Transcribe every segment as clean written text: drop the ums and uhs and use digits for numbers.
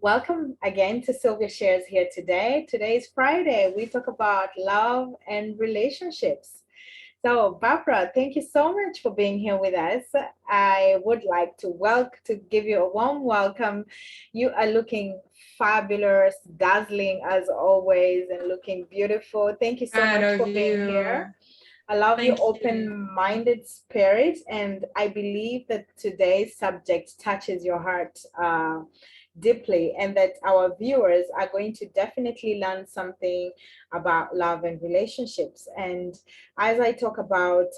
Welcome again to Sylvia Shares here today. Today is Friday. We talk about love and relationships. So, Barbara, thank you so much for being here with us. I would like to give you a warm welcome. You are looking fabulous, dazzling as always, and looking beautiful. Thank you so Proud much of for being you. here. I love your Thank you. open-minded spirit, and I believe that today's subject touches your heart deeply, and that our viewers are going to definitely learn something about love and relationships. And as I talk about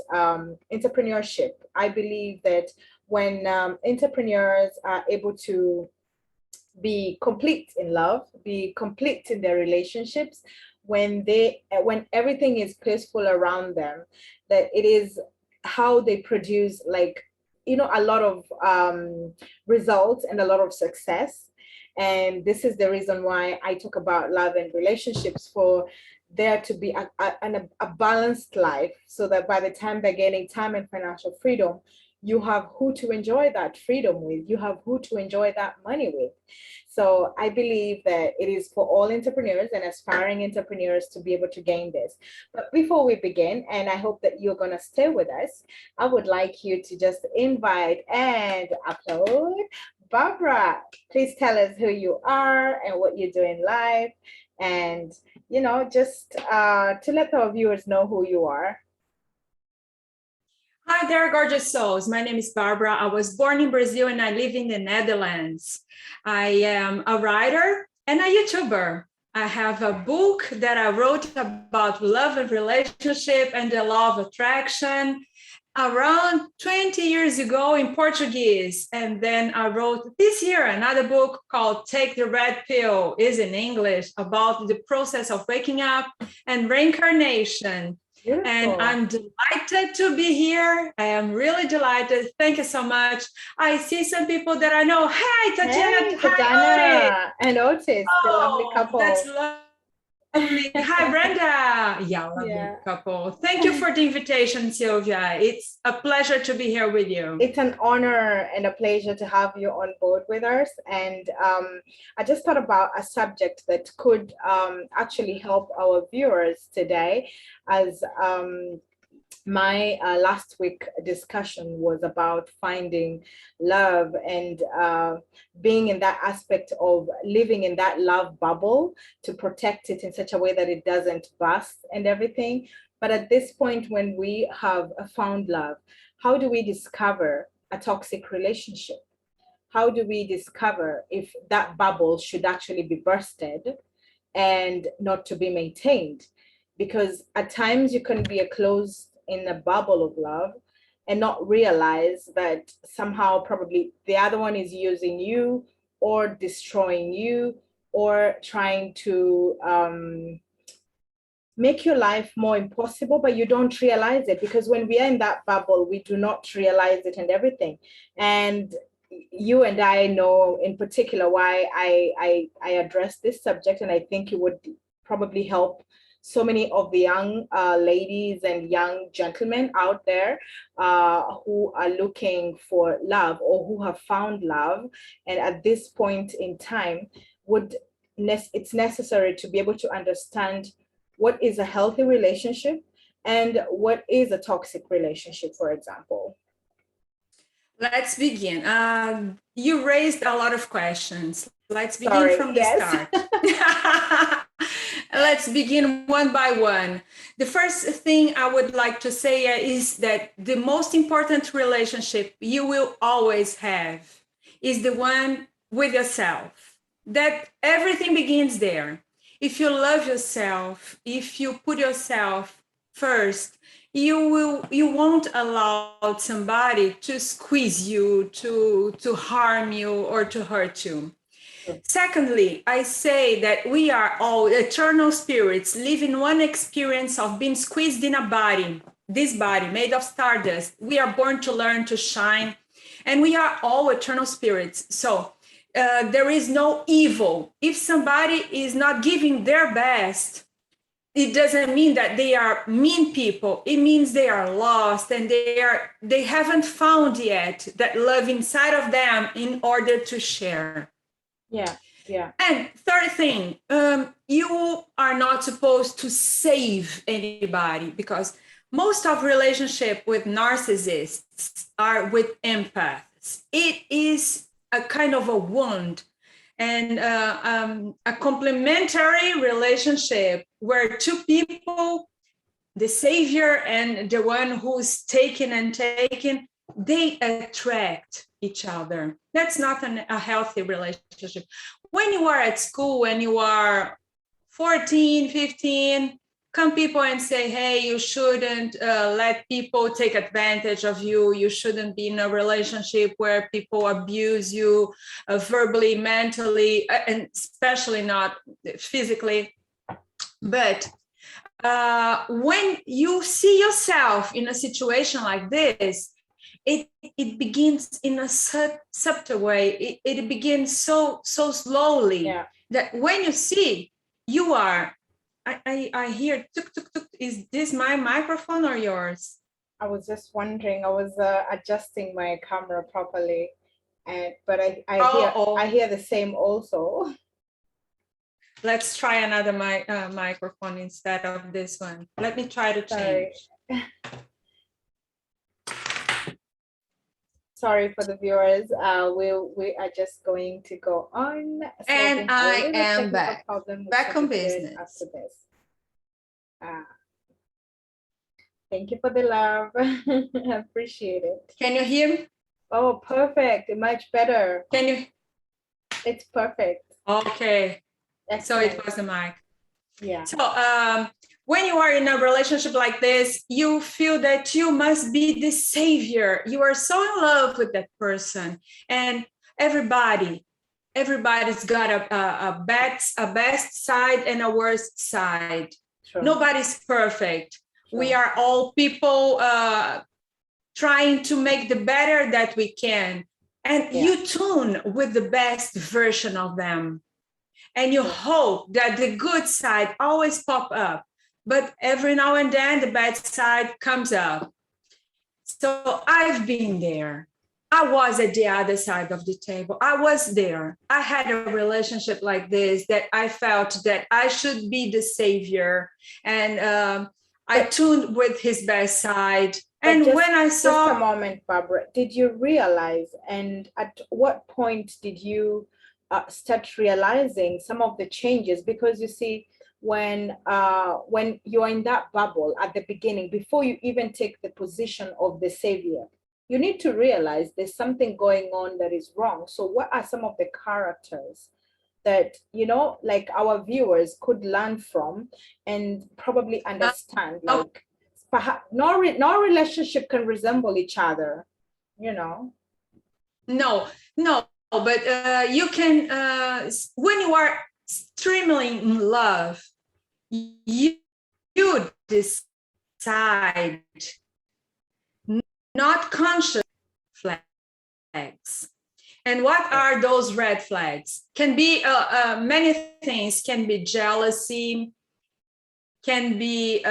entrepreneurship, I believe that when entrepreneurs are able to be complete in love, be complete in their relationships, when everything is peaceful around them, that it is how they produce, like, a lot of results and a lot of success. And this is the reason why I talk about love and relationships, for there to be a balanced life, so that by the time they're gaining time and financial freedom, you have who to enjoy that freedom with, you have who to enjoy that money with. So I believe that it is for all entrepreneurs and aspiring entrepreneurs to be able to gain this. But before we begin, and I hope that you're going to stay with us, I would like you to just invite and upload Barbara. Please tell us who you are and what you do in life. And, just to let our viewers know who you are. Hi there, gorgeous souls. My name is Barbara. I was born in Brazil and I live in the Netherlands. I am a writer and a YouTuber. I have a book that I wrote about love and relationship and the law of attraction around 20 years ago in Portuguese. And then I wrote this year another book called Take the Red Pill, is in English, about the process of waking up and reincarnation. And Beautiful. I'm delighted to be here. I am really delighted. Thank you so much. I see some people that I know. Hi, Tatiana. Hey, Hi, Otis. Tatiana and Otis, the lovely Oh, that's couple. lovely. Hi, Brenda. Yeah, lovely Yeah. couple. Thank you for the invitation, Sylvia. It's a pleasure to be here with you. It's an honor and a pleasure to have you on board with us. And I just thought about a subject that could actually help our viewers today, as my last week discussion was about finding love and being in that aspect of living in that love bubble to protect it in such a way that it doesn't burst and everything. But at this point, when we have found love, how do we discover a toxic relationship? How do we discover if that bubble should actually be bursted and not to be maintained? Because at times you can be a closed in a bubble of love and not realize that somehow probably the other one is using you or destroying you or trying to make your life more impossible, but you don't realize it, because when we are in that bubble, we do not realize it and everything. And you and I know in particular why I address this subject, and I think it would probably help so many of the young ladies and young gentlemen out there who are looking for love or who have found love, and at this point in time would it's necessary to be able to understand what is a healthy relationship and what is a toxic relationship, for example. Let's begin. You raised a lot of questions. Let's begin Sorry, from the yes. start. Let's begin one by one. The first thing I would like to say is that the most important relationship you will always have is the one with yourself. That everything begins there. If you love yourself, if you put yourself first, you won't allow somebody to squeeze you, to harm you or to hurt you. Secondly, I say that we are all eternal spirits living one experience of being squeezed in a body, this body made of stardust. We are born to learn, to shine, and we are all eternal spirits. So there is no evil. If somebody is not giving their best, it doesn't mean that they are mean people. It means they are lost and they haven't found yet that love inside of them in order to share. Yeah. Yeah. And third thing, you are not supposed to save anybody, because most of relationship with narcissists are with empaths. It is a kind of a wound, and a complementary relationship where two people, the savior and the one who's taken and taken, they attract each other. That's not a healthy relationship. When you are at school and you are 14, 15, come people and say, hey, you shouldn't let people take advantage of you. You shouldn't be in a relationship where people abuse you verbally, mentally, and especially not physically. But when you see yourself in a situation like this, it begins in a subtle way. It begins so slowly, Yeah. that when you see, you are, I hear tuk tuk tuk. Is this my microphone or yours? I was just wondering. I was adjusting my camera properly, and but I hear the same also. Let's try another microphone instead of this one. Let me try to change. Sorry for the viewers. We are just going to go on. And I am back. Back on business. After this. Thank you for the love. I appreciate it. Can you hear me? Oh, perfect. Much better. Can you? It's perfect. Okay. Excellent. So it was the mic. Yeah. So when you are in a relationship like this, you feel that you must be the savior. You are so in love with that person, and everybody's got a best side and a worst side. Sure. Nobody's perfect. Sure. We are all people trying to make the better that we can, and you tune with the best version of them. And you hope that the good side always pop up, but every now and then the bad side comes up. So I've been there. I was at the other side of the table. I was there. I had a relationship like this, that I felt that I should be the savior, and I tuned with his best side. And when I saw... Just a moment, Barbara, did you realize, and at what point did you start realizing some of the changes? Because you see, when you're in that bubble at the beginning, before you even take the position of the savior, you need to realize there's something going on that is wrong. So what are some of the characters that, you know, like our viewers could learn from and probably understand? Like, perhaps no relationship can resemble each other, you know? No, but you can, when you are extremely in love, you decide, not conscious flags. And what are those red flags? Can be many things. Can be jealousy, can be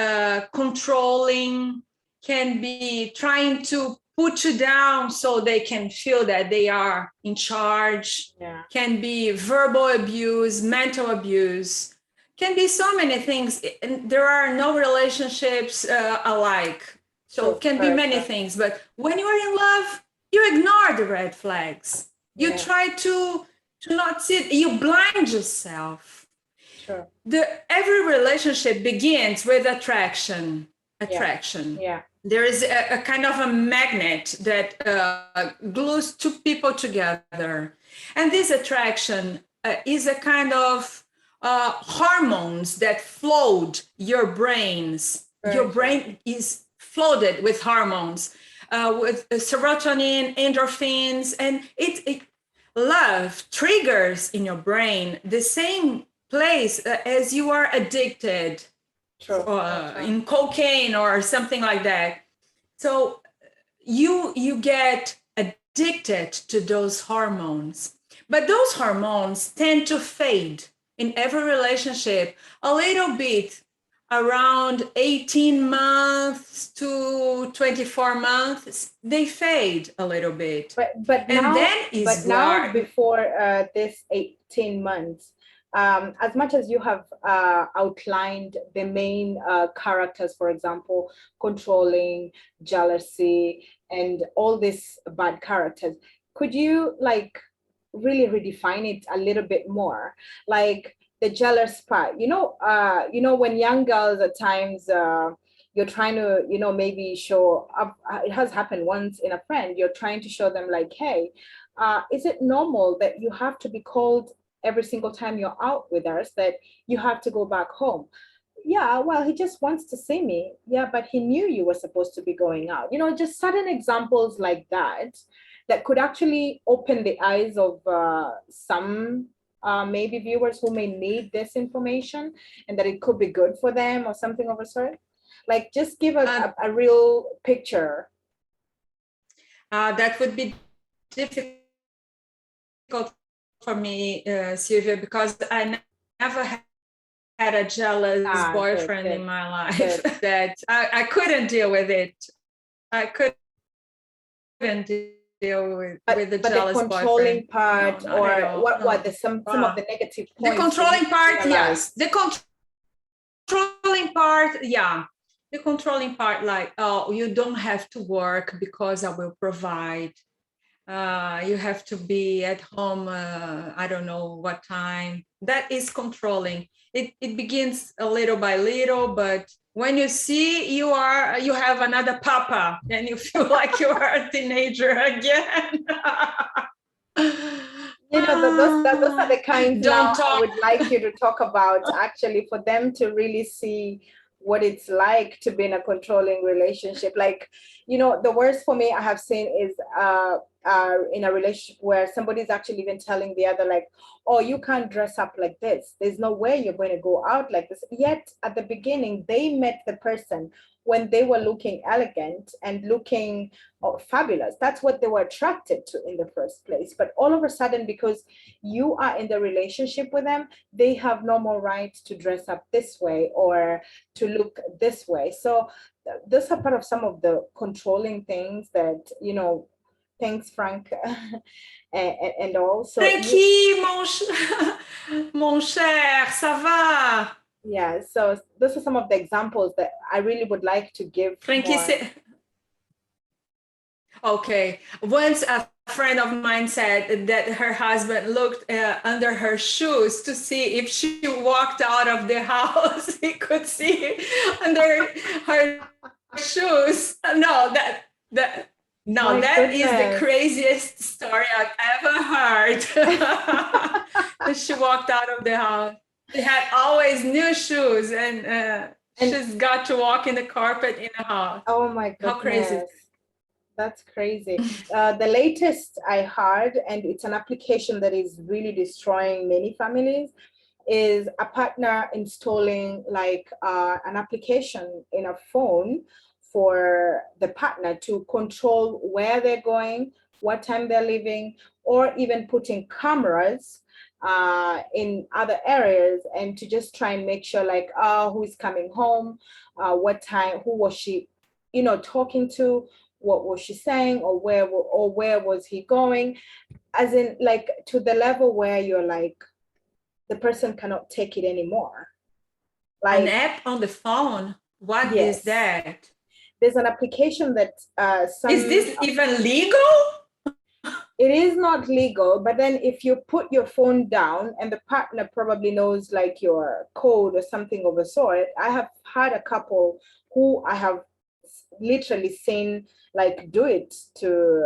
controlling, can be trying to put you down so they can feel that they are in charge, can be verbal abuse, mental abuse, can be so many things. And there are no relationships alike. So it can be many things. But when you are in love, you ignore the red flags. You try to not see it. You blind yourself. Sure. Every relationship begins with attraction. Yeah. There is a kind of a magnet that glues two people together. And this attraction is a kind of hormones that float your brains. Your brain is flooded with hormones, with serotonin, endorphins, and love triggers in your brain the same place as you are addicted in cocaine or something like that. So you get addicted to those hormones, but those hormones tend to fade in every relationship a little bit around 18 months to 24 months, they fade a little bit. But And now, then is but now where before this 18 months, as much as you have outlined the main characters, for example, controlling, jealousy, and all these bad characters, could you like really redefine it a little bit more? Like the jealous part, when young girls at times you're trying to, maybe show up. It has happened once in a friend. You're trying to show them like, hey, is it normal that you have to be called every single time you're out with us, that you have to go back home? Yeah, well, he just wants to see me. Yeah, but he knew you were supposed to be going out. Just sudden examples like that that could actually open the eyes of some maybe viewers who may need this information, and that it could be good for them or something of a sort. Like, just give a real picture. that would be difficult for me, Sylvia, because I never had a jealous boyfriend Good. in my life that I couldn't deal with it. I couldn't deal with the jealous the controlling boyfriend. part, No, or not at all. what No. some of the negative The points controlling part, realize? yes. The controlling part, yeah. The controlling part, like, oh, you don't have to work because I will provide. You have to be at home, I don't know what time. That is controlling. It begins a little by little, but when you see you have another papa and you feel like you are a teenager again. Those are the kinds now Don't I talk. would like you to talk about, actually, for them to really see what it's like to be in a controlling relationship. Like, the worst for me I have seen is in a relationship where somebody's actually even telling the other, like, oh, you can't dress up like this. There's no way you're going to go out like this. Yet at the beginning, they met the person when they were looking elegant and looking fabulous. That's what they were attracted to in the first place. But all of a sudden, because you are in the relationship with them, they have no more right to dress up this way or to look this way. So those are part of some of the controlling things that, thanks, Frank. And also, Frankie, mon cher, ça va? yeah, so those are some of the examples that I really would like to give Frankie, more. Okay. Once a friend of mine said that her husband looked under her shoes to see if she walked out of the house. He could see under her shoes. No, that is the craziest story I've ever heard. That she walked out of the house. She had always new shoes, and she's got to walk in the carpet in the house. Oh my goodness. How crazy. That's crazy. The latest I heard, and it's an application that is really destroying many families, is a partner installing like an application in a phone for the partner to control where they're going, what time they're leaving, or even putting cameras in other areas, and to just try and make sure, like, who's coming home, what time, who was she, talking to, what was she saying, or where was he going, as in, like, to the level where you're like, the person cannot take it anymore. Like, an app on the phone? What is that? There's an application that is this even legal? It is not legal, but then if you put your phone down and the partner probably knows like your code or something of a sort. I have had a couple who I have literally seen like do it to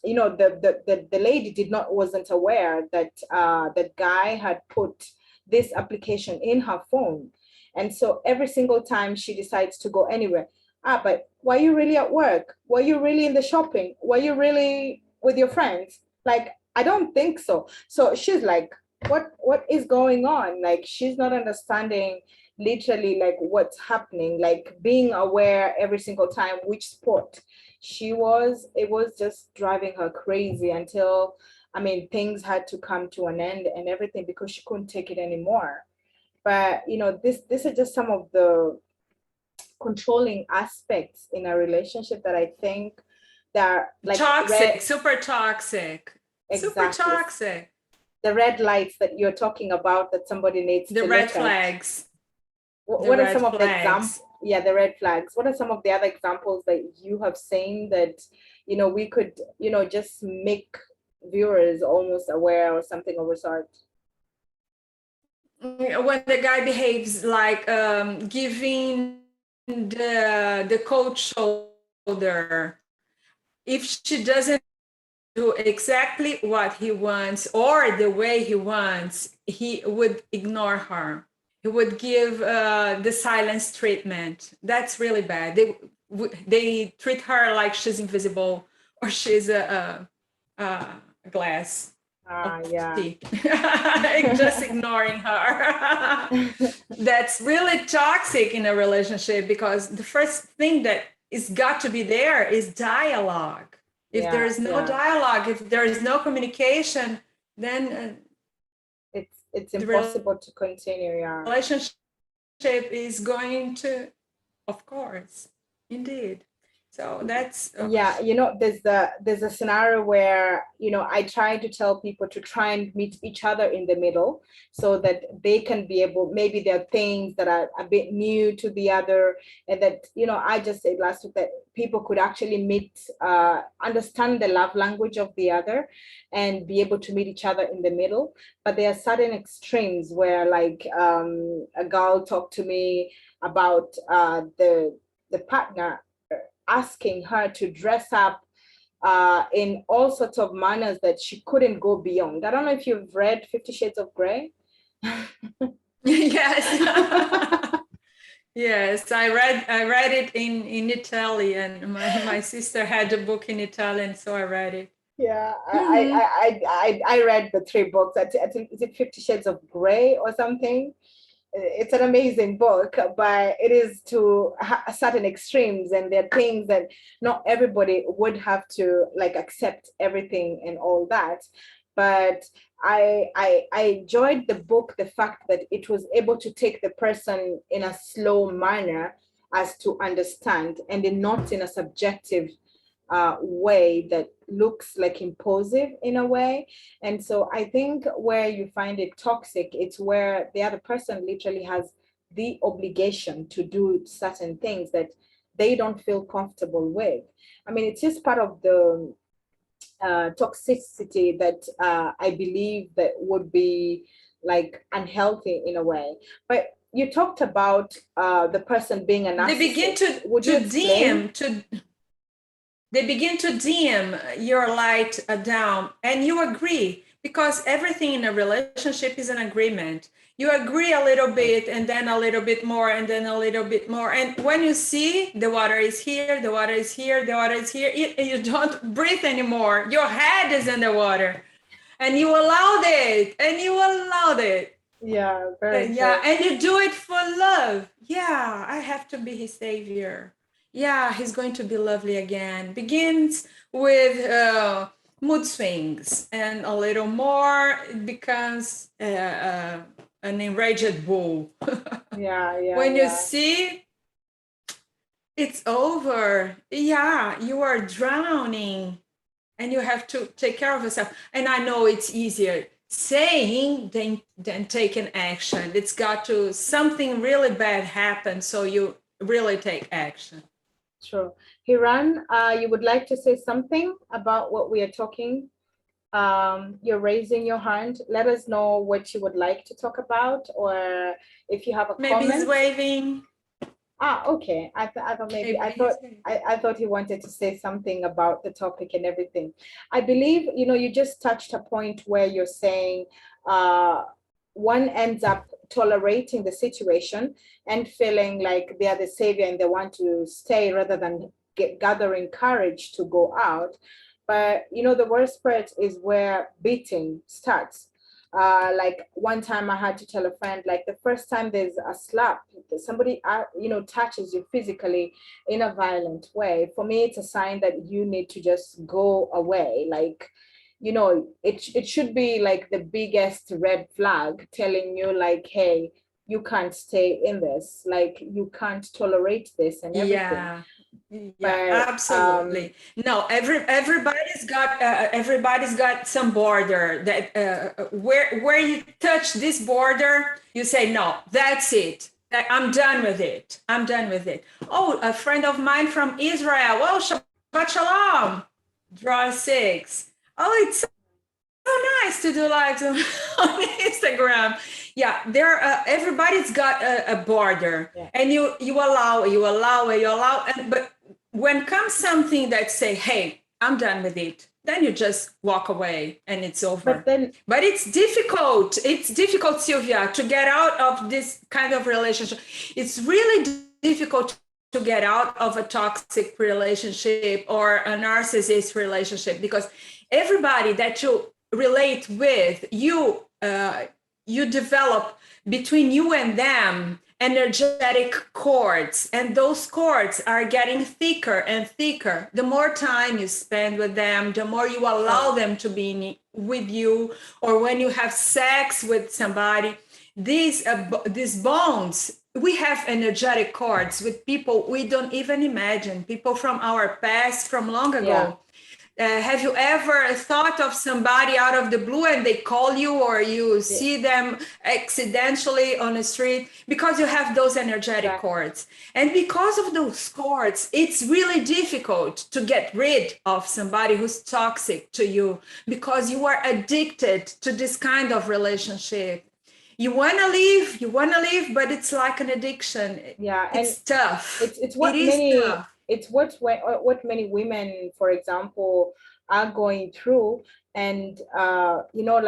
the lady wasn't aware that that guy had put this application in her phone, and so every single time she decides to go anywhere, but were you really at work, were you really in the shopping, were you really with your friends, like, I don't think so. So she's like, what is going on? Like, she's not understanding literally like what's happening, like being aware every single time which sport she was. It was just driving her crazy until, I mean, things had to come to an end and everything, because she couldn't take it anymore. But this is just some of the controlling aspects in a relationship that I think that are like red. Toxic, super toxic, super Exactly. toxic. The red lights that you're talking about that somebody needs The to red look at. flags. The What are red some of the flags. examples? Yeah, the red flags. What are some of the other examples that you have seen that we could just make viewers almost aware or something of a sort? When the guy behaves like giving the cold shoulder, if she doesn't do exactly what he wants or the way he wants, he would ignore her. He would give the silence treatment. That's really bad. They treat her like she's invisible or she's a glass of Yeah. tea, just ignoring her. That's really toxic in a relationship, because the first thing that is got to be there is dialogue. If there Yeah, is no yeah. dialogue, if there is no communication, then It's the impossible to continue. Yeah. relationship is going to, of course, indeed. So that's Yeah, there's a scenario where I try to tell people to try and meet each other in the middle so that they can be able, maybe there are things that are a bit new to the other, and that I just said last week that people could actually meet, understand the love language of the other and be able to meet each other in the middle. But there are certain extremes where, like, a girl talked to me about the partner asking her to dress up in all sorts of manners that she couldn't go beyond. I don't know if you've read 50 Shades of Grey. yes. Yes, I read it in Italian. My sister had a book in Italian, so I read it. Yeah, Mm-hmm. I read the three books. I think, is it 50 Shades of Grey or something? It's an amazing book, but it is to certain extremes, and there are things that not everybody would have to like accept everything and all that. But I enjoyed the book, the fact that it was able to take the person in a slow manner as to understand, and then not in a subjective way that looks like imposive in a way. And so I think where you find it toxic, it's where the other person literally has the obligation to do certain things that they don't feel comfortable with. I mean, it's just part of the toxicity that I believe that would be like unhealthy in a way. But you talked about the person being a They begin narcissist. Would you explain? they begin to dim your light down, and you agree, because everything in a relationship is an agreement. You agree a little bit, and then a little bit more, and then a little bit more, and when you see the water is here, the water is here, the water is here, you don't breathe anymore. Your head is in the water, and you allowed it, and you allowed it. Yeah, very Yeah, true. and you do it for love. Yeah, I have to be his savior. Yeah, he's going to be lovely again. Begins with mood swings, and a little more, it becomes an enraged bull. Yeah, yeah, When you yeah. see it's over, yeah, you are drowning, and you have to take care of yourself. And I know it's easier saying than taking action. It's got to, something really bad happen, so you really take action. True. Hiran, you would like to say something about what we are talking? You're raising your hand. Let us know what you would like to talk about, or if you have a Maybe he's comment. waving. Okay. I thought maybe Maybe he's I thought he wanted to say something about the topic and everything. I believe, you just touched a point where you're saying uh, one ends up tolerating the situation and feeling like they are the savior and they want to stay rather than gathering courage to go out. But the worst part is where beating starts. Like one time I had to tell a friend, like the first time there's a slap, somebody touches you physically in a violent way, for me it's a sign that you need to just go away. Like, it should be like the biggest red flag telling you like, hey, you can't stay in this, like you can't tolerate this and everything. Yeah, yeah, But absolutely. No, everybody's got some border that where you touch this border, you say no, that's it. I'm done with it. I'm done with it. Oh, a friend of mine from Israel. Well, Shabbat Shalom. Draw six. Oh, it's so nice to do lives on, on Instagram. Yeah, there. Everybody's got a border, yeah. and and but when comes something that say, "Hey, I'm done with it," then you just walk away and it's But over. then, But it's difficult. It's difficult, Sylvia, to get out of this kind of relationship. It's really difficult to get out of a toxic relationship or a narcissist relationship, because everybody that you relate with, you develop between you and them energetic cords, and those cords are getting thicker and thicker the more time you spend with them, the more you allow them to be with you, or when you have sex with somebody. These bonds, we have energetic cords with people we don't even imagine, people from our past, from long yeah, ago. Have you ever thought of somebody out of the blue and they call you, or you yeah, see them accidentally on the street? Because you have those energetic exactly. cords. And because of those cords, it's really difficult to get rid of somebody who's toxic to you, because you are addicted to this kind of relationship. You want to leave, but it's like an addiction. Yeah, and It's tough. it's It what is many, tough. it's what many women, for example, are going through. And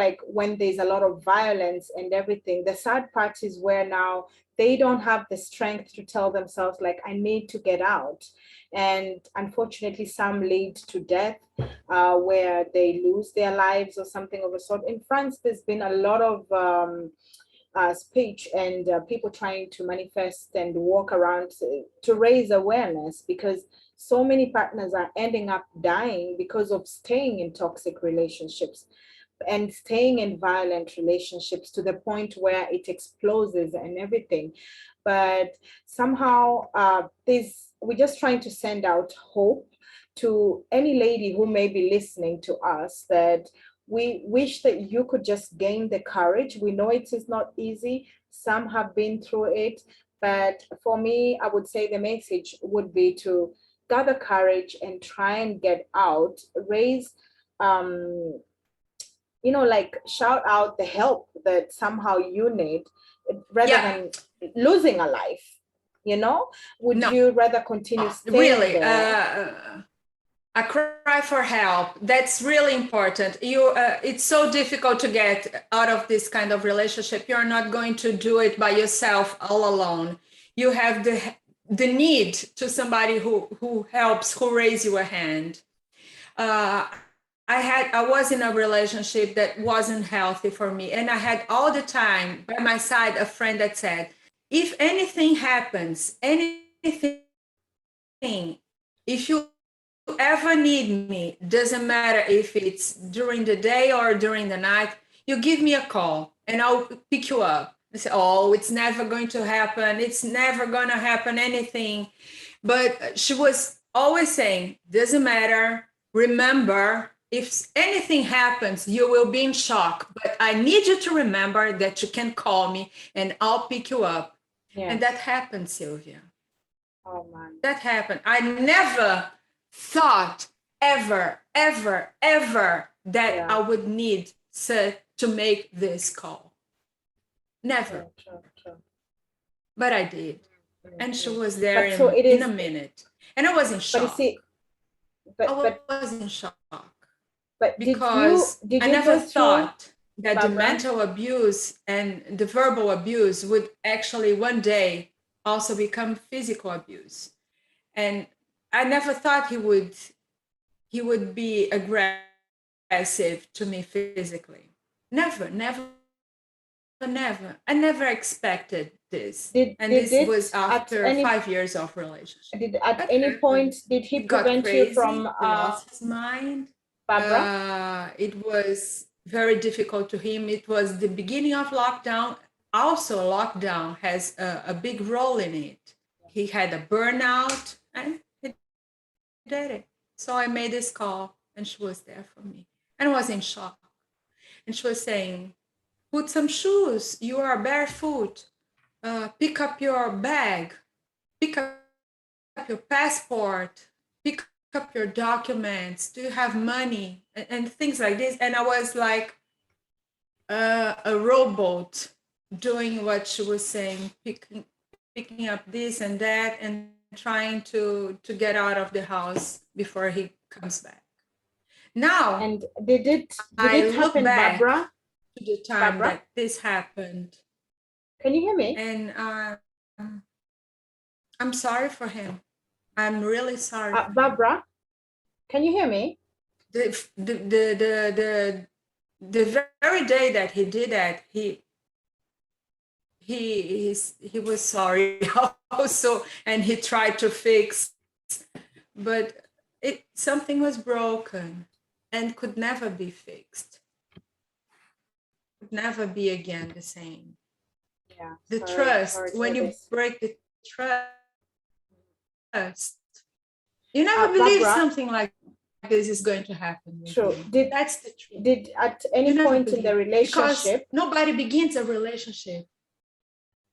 like when there's a lot of violence and everything, the sad part is where now they don't have the strength to tell themselves, like, I need to get out. And unfortunately, some lead to death, where they lose their lives or something of a sort. In France, there's been a lot of speech and people trying to manifest and walk around to raise awareness, because so many partners are ending up dying because of staying in toxic relationships and staying in violent relationships to the point where it explodes and everything. But somehow, we're just trying to send out hope to any lady who may be listening to us, that we wish that you could just gain the courage. We know it is not easy. Some have been through it. But for me, I would say the message would be to gather courage and try and get out, raise, um, like shout out the help that somehow you need, rather Yeah, than losing a life. Would no, you rather continue staying really. there? A cry for help, that's really important. It's so difficult to get out of this kind of relationship. You're not going to do it by yourself all alone. You have the need to somebody who helps, who raise you a hand. I was in a relationship that wasn't healthy for me, and I had all the time by my side a friend that said, if anything happens, anything, if you ever need me, doesn't matter if it's during the day or during the night, you give me a call and I'll pick you up. I say, oh, it's never going to happen. It's never going to happen, anything. But she was always saying, doesn't matter. Remember, if anything happens, you will be in shock. But I need you to remember that you can call me and I'll pick you up. And that Yes. happened, Sylvia. Oh man. That happened. I never thought ever, ever, ever that Yeah. I would need to make this call. Never. True, true, true. But I did. And she Mhm. was there But so it in a is. minute. And I was in But you shock. see, but I but was in shock but because did I you never go through, thought that the Barbara? mental abuse and the verbal abuse would actually one day also become physical abuse. And I never thought he would be aggressive to me physically. Never, never, never. I never expected this. Did And did this it was at after any five years of relationship. did at That any point happened. did he He got prevent you from, crazy. He lost his mind. Barbara? It was very difficult to him. It was the beginning of lockdown. also lockdown has a big role in it. He had a burnout and he did it. So I made this call and she was there for me and I was in shock. And she was saying, put some shoes, you are barefoot, pick up your bag, pick up your passport, pick up your documents, do you have money, and things like this. And I was like a robot doing what she was saying, picking up this and that and trying to get out of the house before he comes back. Now, And did I it look happen, back Barbara? to the time Barbara, that this happened, can you hear me? and I'm sorry for him. I'm really sorry for him. Barbara, can you hear me? The very day that he did that, he was sorry also, and he tried to fix, but something was broken and could never be fixed, could never be again the same. Yeah, The sorry trust, to when hear you this. break the trust, you never believe Barbara, something like this is going to happen with true. you. That's the truth. Did at You any never point in the believe, because relationship, nobody begins a relationship.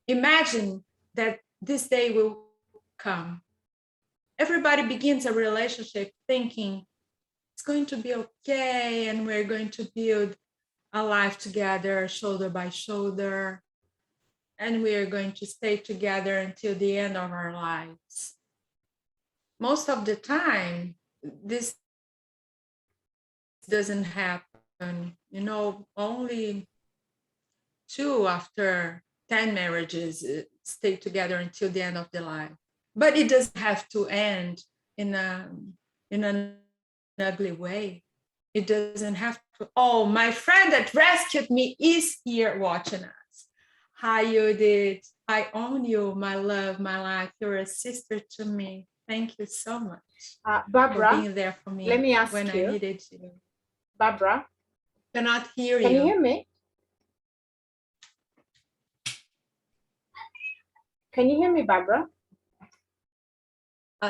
Imagine that this day will come. Everybody begins a relationship thinking it's going to be okay and we're going to build a life together, shoulder by shoulder, and we are going to stay together until the end of our lives. Most of the time, this doesn't happen. Only 2 after 10 marriages stay together until the end of their life. But it doesn't have to end in an ugly way. It doesn't have to. Oh, my friend that rescued me is here watching us. Hi, Judith. I own you, my love, my life. You're a sister to me. Thank you so much for Barbara, being there for let me me ask when I you, needed you. Barbara, Cannot hear can you you. hear me? Can you hear me, Barbara?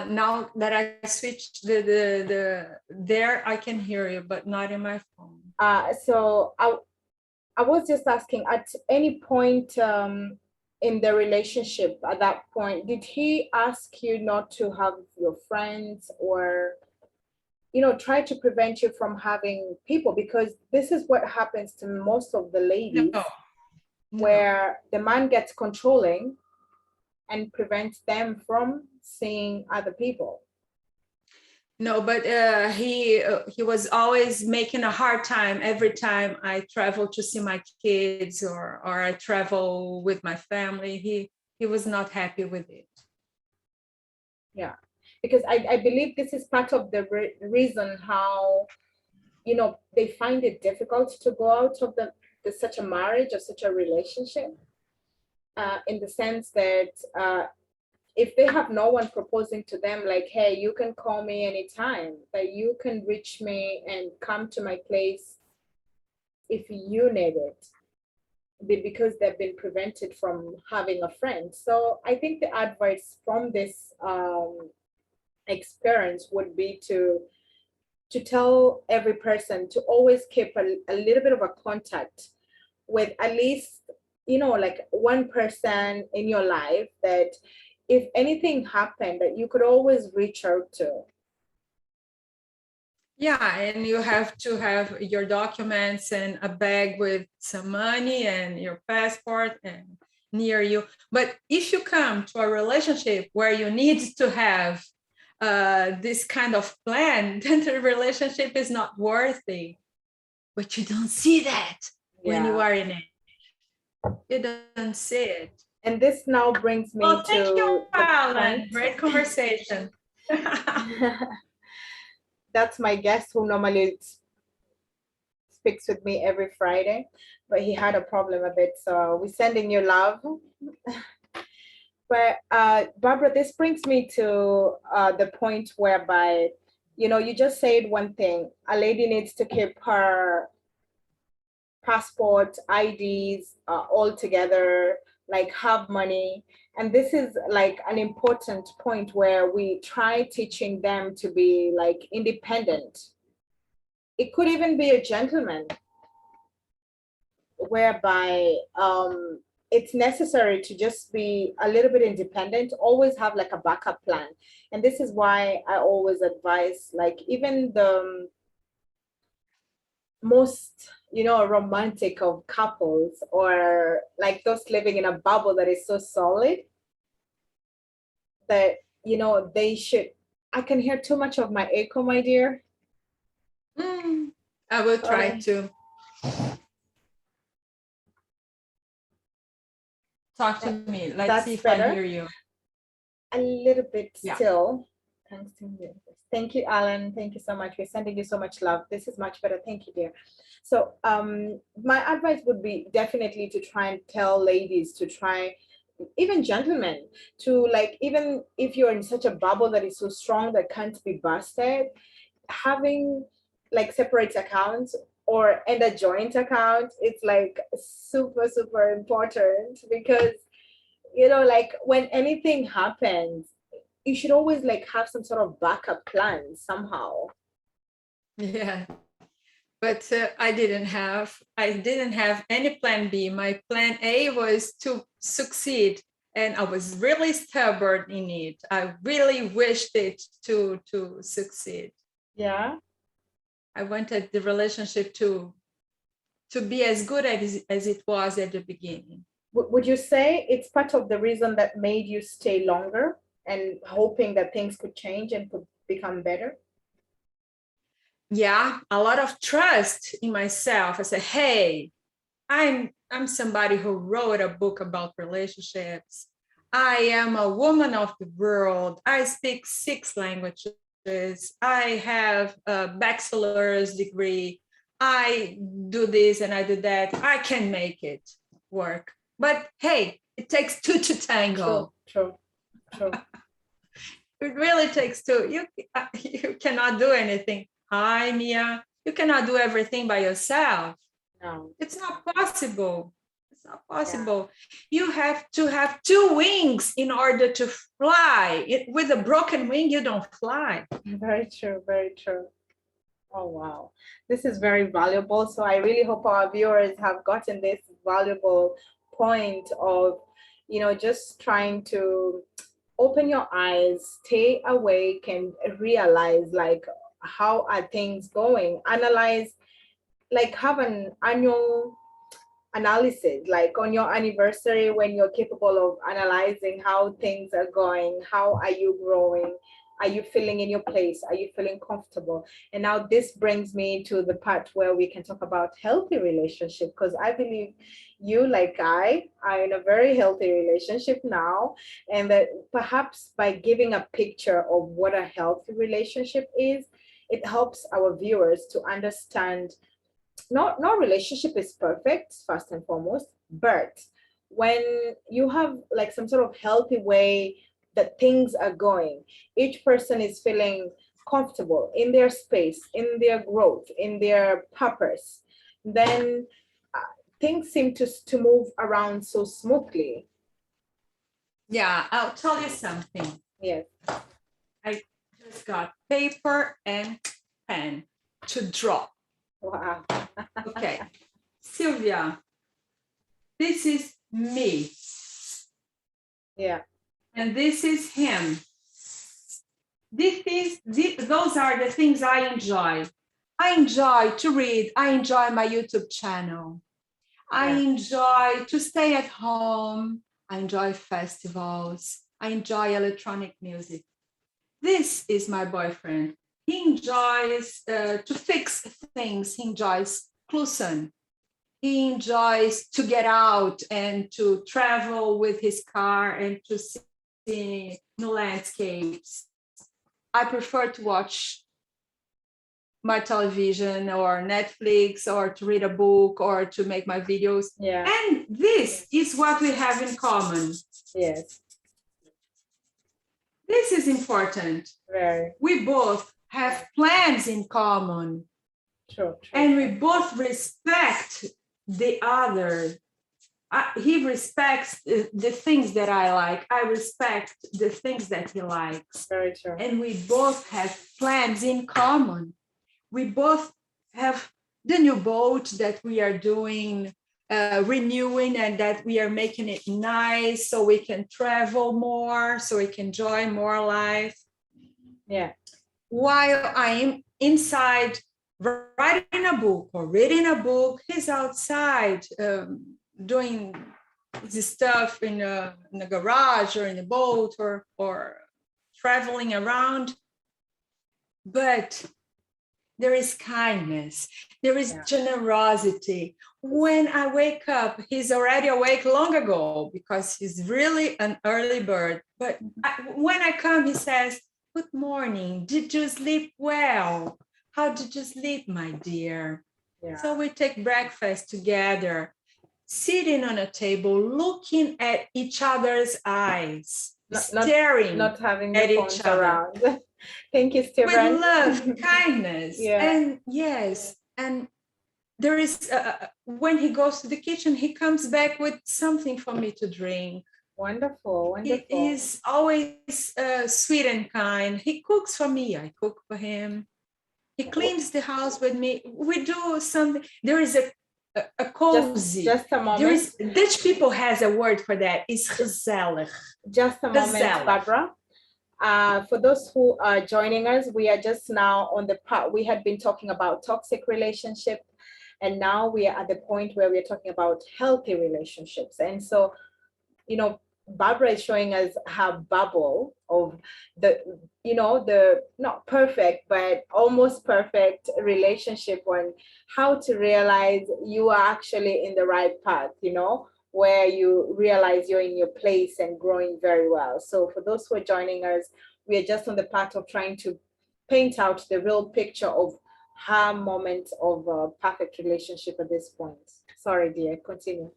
Now that I switched there, I can hear you, but not in my phone. So I was just asking, at any point in the relationship at that point, did he ask you not to have your friends, or try to prevent you from having people? Because this is what happens to most of the ladies, No, no, where the man gets controlling and prevents them from seeing other people. no. But he was always making a hard time every time I travel to see my kids, or I travel with my family. He was not happy with it. Yeah, because I believe this is part of the reason how they find it difficult to go out of such a marriage or such a relationship, in the sense that if they have no one proposing to them, like, hey, you can call me anytime, that you can reach me and come to my place if you need it, because they've been prevented from having a friend. So I think the advice from this experience would be to tell every person to always keep a little bit of a contact with at least like one person in your life, that if anything happened, that you could always reach out to. Yeah, and you have to have your documents and a bag with some money and your passport and near you. But if you come to a relationship where you need to have this kind of plan, then the relationship is not worthy. But you don't see that when you Yeah. are in it. You don't see it. And this now brings Well, me thank you, to the Alan. point. Great conversation. That's my guest who normally speaks with me every Friday, but he had a problem a bit, so we're sending you love. But Barbara, this brings me to the point whereby, you just said one thing: a lady needs to keep passport, IDs, all together, like have money. And this is like an important point where we try teaching them to be like independent. It could even be a gentleman, whereby it's necessary to just be a little bit independent, always have like a backup plan. And this is why I always advise, like, even the most, romantic of couples, or like those living in a bubble that is so solid, that, they should. I can hear too much of my echo, my dear. I will try Sorry. to talk to me. Let's see That's if I better. hear you. A little bit Yeah. still. Thanks to you. Thank you, Alan. Thank you so much. We're sending you so much love. This is much better. Thank you, dear. So, my advice would be definitely to try and tell ladies to try, even gentlemen, to, like, even if you're in such a bubble that is so strong that can't be busted, having like separate accounts, or and a joint account, it's like super, super important, because like when anything happens, you should always like have some sort of backup plan somehow. Yeah. But I didn't have any plan B. My plan A was to succeed, and I was really stubborn in it. I really wished it to succeed. Yeah. I wanted the relationship to be as good as it was at the beginning. Would you say it's part of the reason that made you stay longer and hoping that things could change and could become better? Yeah, a lot of trust in myself. I said, hey, I'm somebody who wrote a book about relationships. I am a woman of the world. I speak 6 languages. I have a bachelor's degree. I do this and I do that. I can make it work. But hey, it takes two to True, tango. true, true. It really takes two. You cannot do anything. Hi, Mia. You cannot do everything by yourself. No. It's not possible. It's not Yeah. possible. You have to have 2 wings in order to fly. With a broken wing, you don't fly. Very true, very true. Oh, wow. This is very valuable. So I really hope our viewers have gotten this valuable point of, just trying to open your eyes, stay awake, and realize, like, how are things going? Analyze, like, have an annual analysis, like on your anniversary, when you're capable of analyzing how things are going, how are you growing, are you feeling in your place, are you feeling comfortable? And now this brings me to the part where we can talk about healthy relationship, because I believe you, like I, are in a very healthy relationship now, and that perhaps by giving a picture of what a healthy relationship is, it helps our viewers to understand. No relationship is perfect, first and foremost, but when you have like some sort of healthy way that things are going, each person is feeling comfortable in their space, in their growth, in their purpose, then uh, things seem to move around so smoothly. Yeah, I'll tell you something. Yes. I just got paper and pen to draw. Wow. Okay. Sylvia, this is me. Yeah. And this is him. Those are the things I enjoy. I enjoy to read. I enjoy my YouTube channel. I Yeah. enjoy to stay at home. I enjoy festivals. I enjoy electronic music. This is my boyfriend. He enjoys to fix things. He enjoys Cluson. He enjoys to get out and to travel with his car and to see new landscapes. I prefer to watch my television or Netflix, or to read a book, or to make my videos. Yeah. And this is what we have in common. Yes. This is important. Very We both have plans in common, true. and we both respect the other. He respects the things that I like. I respect the things that he likes. Very true. And we both have plans in common. We both have the new boat that we are doing, renewing, and that we are making it nice so we can travel more, so we can enjoy more life. Yeah. While I am inside writing a book or reading a book, he's outside doing this stuff in a garage or in a boat or traveling around. But there is kindness, there is generosity. When I wake up, he's already awake long ago because he's really an early bird. But when I come, he says, "Good morning. Did you sleep well? How did you sleep, my dear?" Yeah. So we take breakfast together, sitting on a table, looking at each other's eyes, staring not having at the each phones other. around. Thank you, Stephen. With love, kindness, Yeah. and yes, and there is when he goes to the kitchen, he comes back with something for me to drink. Wonderful, wonderful. He is always sweet and kind. He cooks for me, I cook for him. He cleans the house with me. We do something. There is a cozy. Just a moment. There is, Dutch people has a word for that. It's gezellig. Just a moment, Gezellig. Barbara. For those who are joining us, we are just now on the part. We had been talking about toxic relationship, and now we are at the point where we're talking about healthy relationships. And so, you know, Barbara is showing us her bubble of the not perfect, but almost perfect relationship, on how to realize you are actually in the right path, where you realize you're in your place and growing very well. So for those who are joining us, we are just on the path of trying to paint out the real picture of her moment of a perfect relationship at this point. Sorry, dear, continue.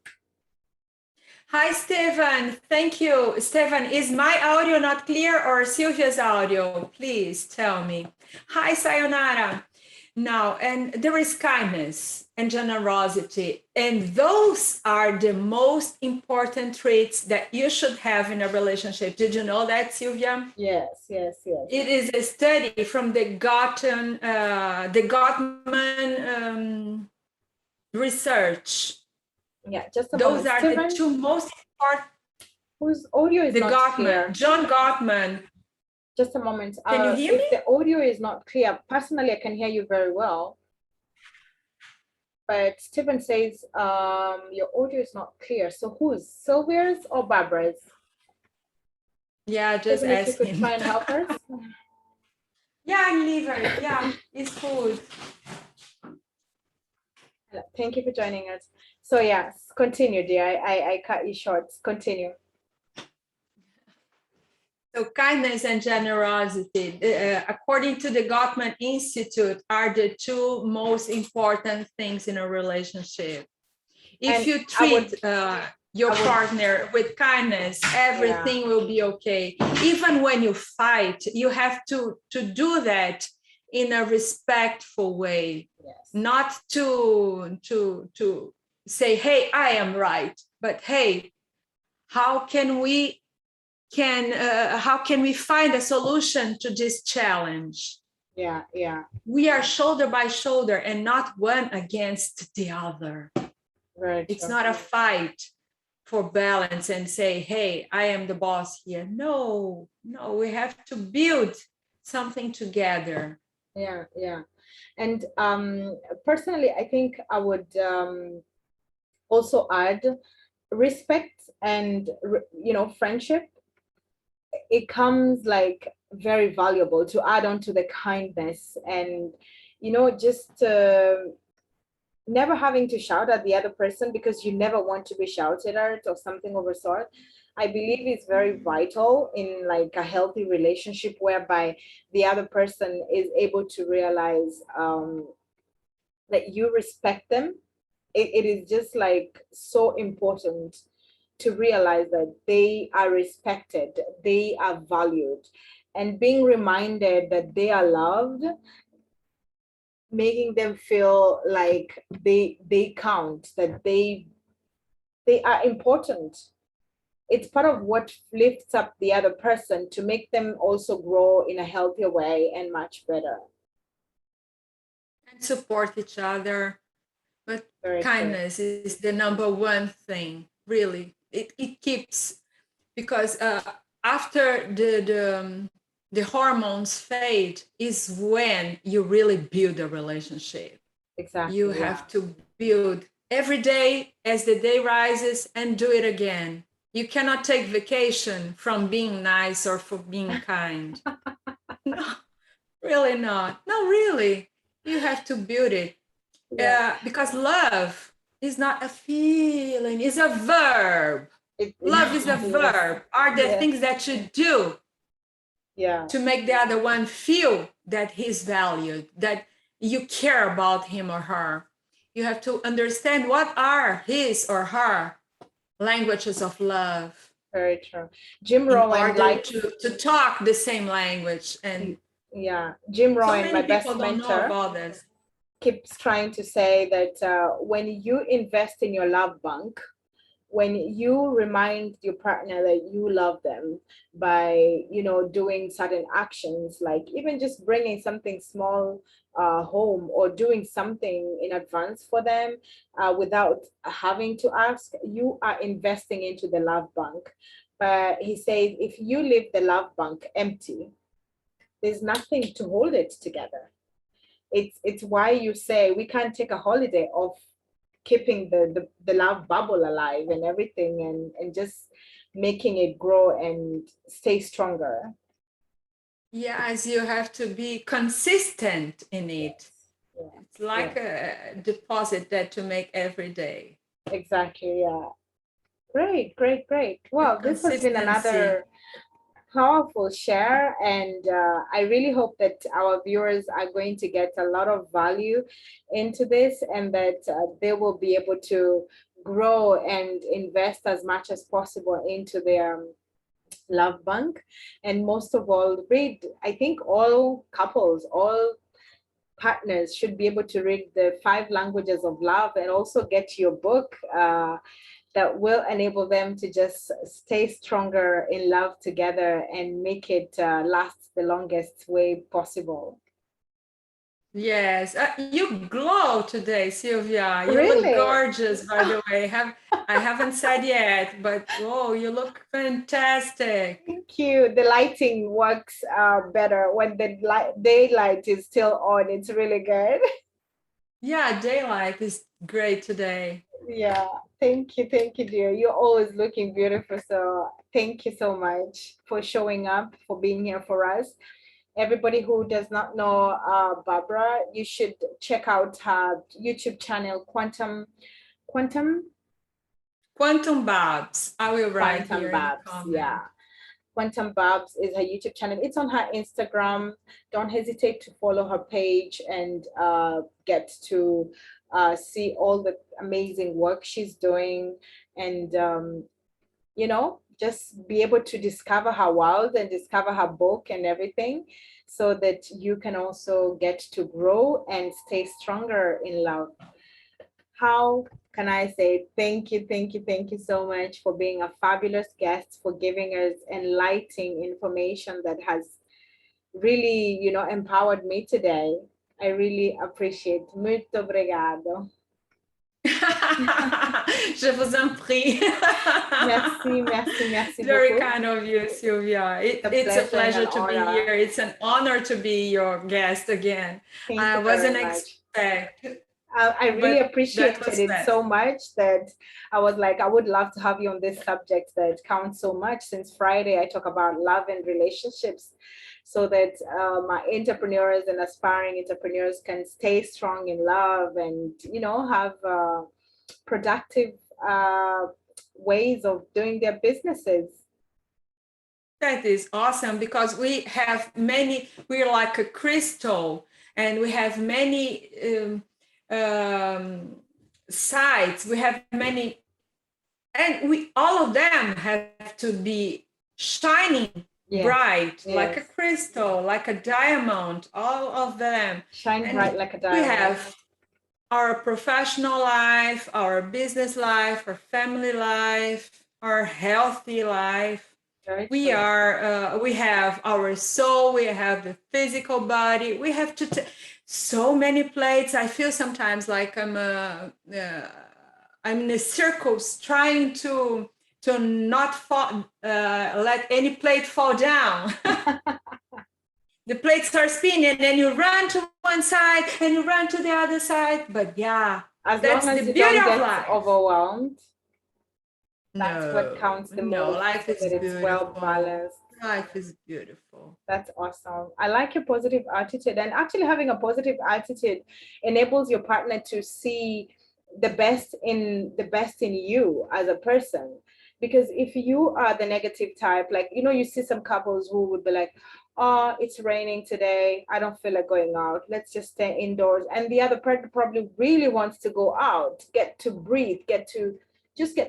Hi, Stephen. Thank you. Stephen, is my audio not clear or Sylvia's audio? Please tell me. Hi, Sayonara. Now, and there is kindness and generosity, and those are the most important traits that you should have in a relationship. Did you know that, Sylvia? Yes. It is a study from the Gottman research. Yeah, just a Those moment. are Stephen, the two most important. whose audio is not Gottman, clear? John Gottman. Just a moment. Can you hear me? If the audio is not clear, personally, I can hear you very well. But Stephen says your audio is not clear. So whose? Sylvia's or Barbara's? Yeah, just Stephen, if you ask could him. try and help us. Yeah, liver. Yeah, it's food. Thank you for joining us. So yes, continue, dear. I cut you short. Continue. So kindness and generosity, according to the Gottman Institute, are the two most important things in a relationship. If you treat your partner with kindness, everything will be okay. Even when you fight, you have to do that in a respectful way. Yes. Not to say, "Hey, I am right," but "Hey, how can we find a solution to this challenge?" Yeah. We are shoulder by shoulder and not one against the other. Right. It's not a fight for balance and say, "Hey, I am the boss here." No, we have to build something together. Yeah. And personally, I think I would also add respect and friendship. It comes like very valuable to add on to the kindness, and just never having to shout at the other person because you never want to be shouted at or something of a sort. I believe is very vital in like a healthy relationship, whereby the other person is able to realize that you respect them. It is just like so important to realize that they are respected, they are valued, and being reminded that they are loved making them feel like they count, that they are important. It's part of what lifts up the other person to make them also grow in a healthier way and much better. And support each other. But Very true. kindness is the number one thing, really. It keeps, because after the hormones fade is when you really build a relationship. You Exactly. Yeah. have to build every day as the day rises and do it again. You cannot take vacation from being nice or for being kind. No, really not. No, really. You have to build it. Yeah. Because love is not a feeling, it's a verb. It, Love is a yes. verb, are the Yes. things that you do Yeah. to make the other one feel that he's valued, that you care about him or her. You have to understand what are his or her languages of love Very true. Jim in Rowan order likes, to talk the same language. And yeah, Jim so Rowan, my many people best don't know mentor, about this. keeps trying to say that when you invest in your love bank, when you remind your partner that you love them by, doing certain actions, like even just bringing something small home, or doing something in advance for them without having to ask, you are investing into the love bank. But he says if you leave the love bank empty, there's nothing to hold it together. It's why you say we can't take a holiday of keeping the love bubble alive and everything, and just making it grow and stay stronger. Yes, you have to be consistent in it. Yes. Yeah. It's like Yeah. a deposit that you make every day. Exactly. Yeah. Great, great, great. The Well, this has been consistency. another powerful share, and I really hope that our viewers are going to get a lot of value into this, and that they will be able to grow and invest as much as possible into their love bank. And most of all, read. I think all couples, all partners should be able to read the five languages of love, and also get your book that will enable them to just stay stronger in love together and make it last the longest way possible. Yes, you glow today, Sylvia. You look Really? gorgeous, by the way. I haven't said yet, but oh, you look fantastic. Thank you. The lighting works better when the daylight is still on. It's really good. Yeah, daylight is great today. Yeah. Thank you, dear. You're always looking beautiful. So thank you so much for showing up, for being here for us. Everybody who does not know Barbara, you should check out her YouTube channel, Quantum Quantum Babs. I will write Quantum here in the Babs. Yeah. comment. Quantum Babs is her YouTube channel. It's on her Instagram. Don't hesitate to follow her page and get to see all the amazing work she's doing, and just be able to discover her world and discover her book and everything, so that you can also get to grow and stay stronger in love. How can I say thank you so much for being a fabulous guest, for giving us enlightening information that has really, empowered me today. I really appreciate. Muito obrigado. Je vous en prie. Merci, merci, merci Very beaucoup. kind of you, Sylvia. It's a It's a pleasure and an pleasure to be honor. here. It's an honor to be your guest again. Thank I you very wasn't much. expect, I really but that appreciated was it fast. so much that I was like, I would love to have you on this subject that counts so much. Since Friday, I talk about love and relationships, so that my entrepreneurs and aspiring entrepreneurs can stay strong in love, and, have productive uh, ways of doing their businesses. That is awesome because we have many, we're like a crystal, and we have many sides. We have many, and we all of them have to be shining Yes. bright, like a Yes. crystal, like a diamond, all of them. Shine bright And like a we diamond. have our professional life, our business life, our family life, our healthy life. Very We true. we have our soul, we have the physical body. We have to so many plates. I feel sometimes like I'm in a circles trying to not fall, let any plate fall down. The plates are spinning and you run to one side and you run to the other side. But yeah, As that's long the as you beauty don't of get life. overwhelmed, that's what No, counts the no, most, life is that it's well beautiful. balanced. Life is beautiful. That's awesome. I like your positive attitude. And actually, having a positive attitude enables your partner to see the best in you as a person. Because if you are the negative type, like you see some couples who would be like, "Oh, it's raining today. I don't feel like going out. Let's just stay indoors." And the other partner probably really wants to go out, get to breathe, get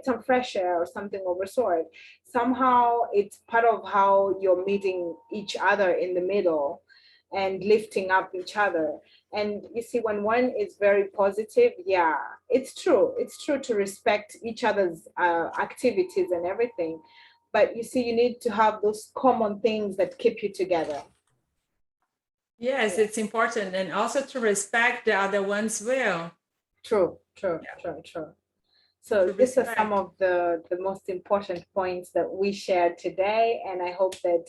some fresh air or something of the sort. Somehow it's part of how you're meeting each other in the middle and lifting up each other. And you see, when one is very positive, yeah, it's true to respect each other's activities and everything, but you see, you need to have those common things that keep you together. Yes, Yeah. it's important. And also to respect the other one's will. True, true, Yeah, true, true. So to these are some respect. of the most important points that we shared today, and I hope that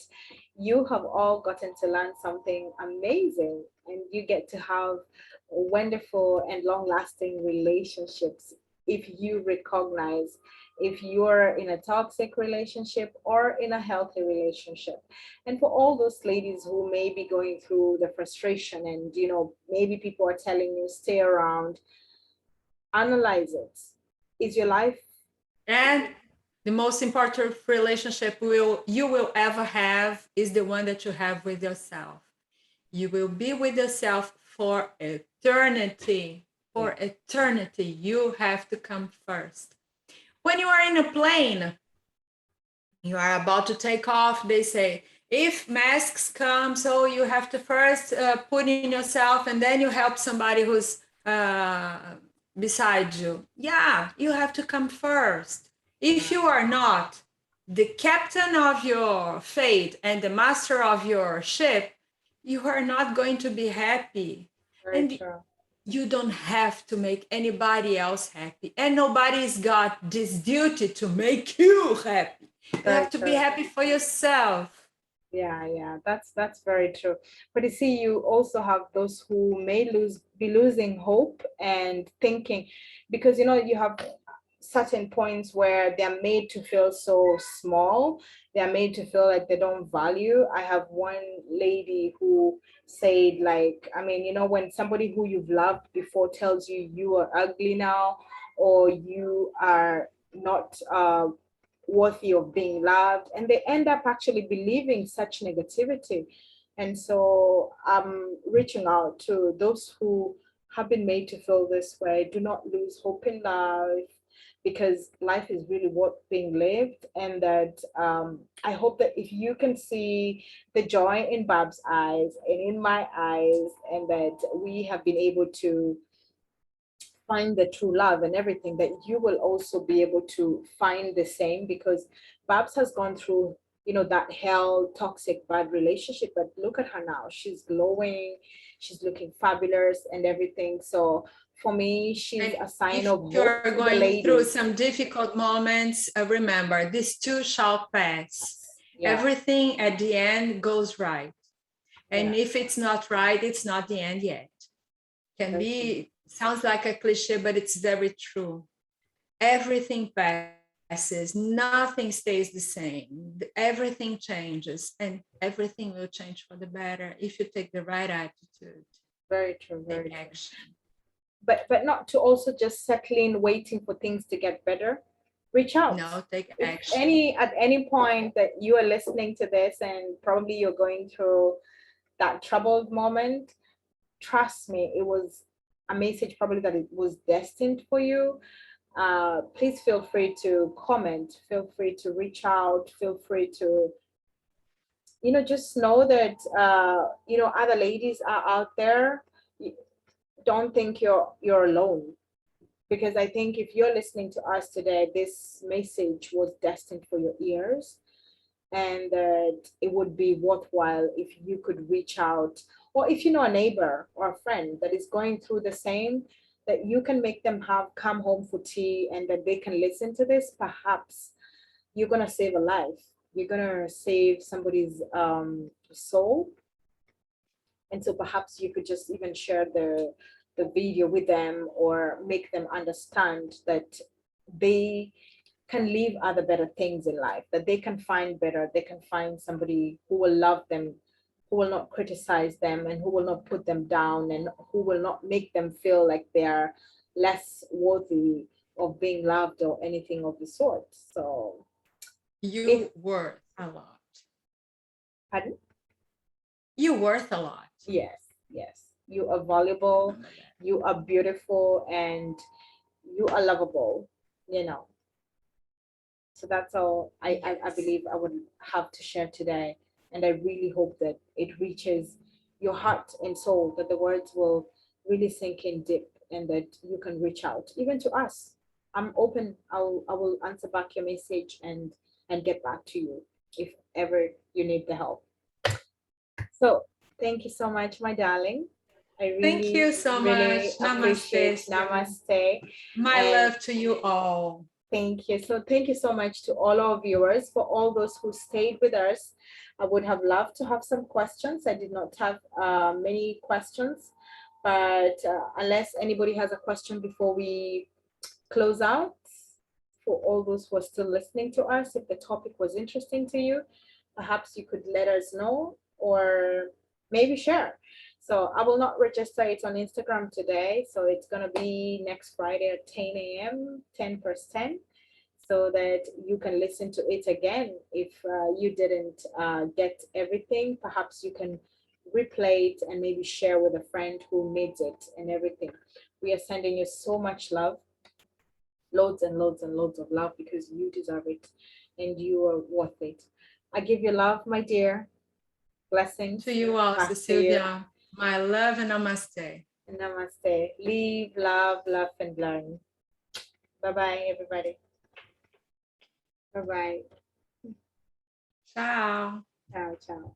you have all gotten to learn something amazing and you get to have wonderful and long-lasting relationships if you recognize if you're in a toxic relationship or in a healthy relationship. And for all those ladies who may be going through the frustration and maybe people are telling you stay around, analyze it. Is your life And the most important relationship you will ever have is the one that you have with yourself. You will be with yourself for eternity. yeah, For eternity, you have to come first. When you are in a plane, you are about to take off, they say, if masks come, so you have to first put in yourself and then you help somebody who's uh, beside you. Yeah, you have to come first. If you are not the captain of your fate and the master of your ship, you are not going to be happy. very And true. you don't have to make anybody else happy. And nobody's got this duty to make you happy. You Very have to be true. happy for yourself. Yeah, yeah, that's very true. But you see, you also have those who may be losing hope and thinking, because you have certain points where they're made to feel so small. They're made to feel like they don't value. I have one lady who said, like, I mean, when somebody who you've loved before tells you you are ugly now, or you are not worthy of being loved, and they end up actually believing such negativity. And so I'm reaching out to those who have been made to feel this way. Do not lose hope in life, because life is really worth being lived. And that I hope that if you can see the joy in Bab's eyes and in my eyes, and that we have been able to find the true love and everything, that you will also be able to find the same. Because Babs has gone through that hell toxic bad relationship, but look at her now, she's glowing, she's looking fabulous and everything. So for me, she's And a sign if of you're hope to the going through ladies. some difficult moments, remember, this too shall pass. Yeah, Everything at the end goes right. yeah, And if it's not right, it's not the end yet. Can very true. be, sounds like a cliche, but it's very true. Everything passes, nothing stays the same. Everything changes, and everything will change for the better if you take the right attitude, Very true, take very true. action. But not to also just settle in waiting for things to get better. Reach out. No, take If action. at any point that you are listening to this and probably you're going through that troubled moment, trust me, it was a message probably that it was destined for you. Please feel free to comment, feel free to reach out, feel free to just know that, other ladies are out there. Don't think you're alone, because I think if you're listening to us today, this message was destined for your ears, and that it would be worthwhile if you could reach out, or if you know a neighbor or a friend that is going through the same, that you can make them have come home for tea, and that they can listen to this. Perhaps you're going to save a life, you're going to save somebody's soul. And so perhaps you could just even share the video with them, or make them understand that they can live other better things in life, that they can find better, they can find somebody who will love them, who will not criticize them, and who will not put them down, and who will not make them feel like they're less worthy of being loved or anything of the sort. So if, You worth a lot. pardon? You worth a lot. Yes, yes, you are valuable, Remember that. you are beautiful, and you are lovable, you know. So that's all I Yes. believe I would have to share today. And I really hope that it reaches your heart and soul, that the words will really sink in deep, and that you can reach out, even to us. I'm open. I will answer back your message, and get back to you if ever you need the help. So thank you so much, my darling. I Thank you really, so really much. Namaste, appreciate. Sylvia. Namaste. My And love to you all. thank you. So thank you so much to all our viewers, for all those who stayed with us. I would have loved to have some questions. I did not have many questions, but unless anybody has a question before we close out, for all those who are still listening to us, if the topic was interesting to you, perhaps you could let us know, or maybe share. So I will not register it on Instagram today. So it's going to be next Friday at 10 a.m., 10%, so that you can listen to it again. If you didn't get everything, perhaps you can replay it and maybe share with a friend who needs it and everything. We are sending you so much love, loads and loads and loads of love, because you deserve it and you are worth it. I give you love, my dear. Blessings To you also, back to you. Sylvia. My love and namaste. Namaste. Live, love, laugh, and learn. Bye bye, everybody. Bye bye. Ciao. Ciao, ciao.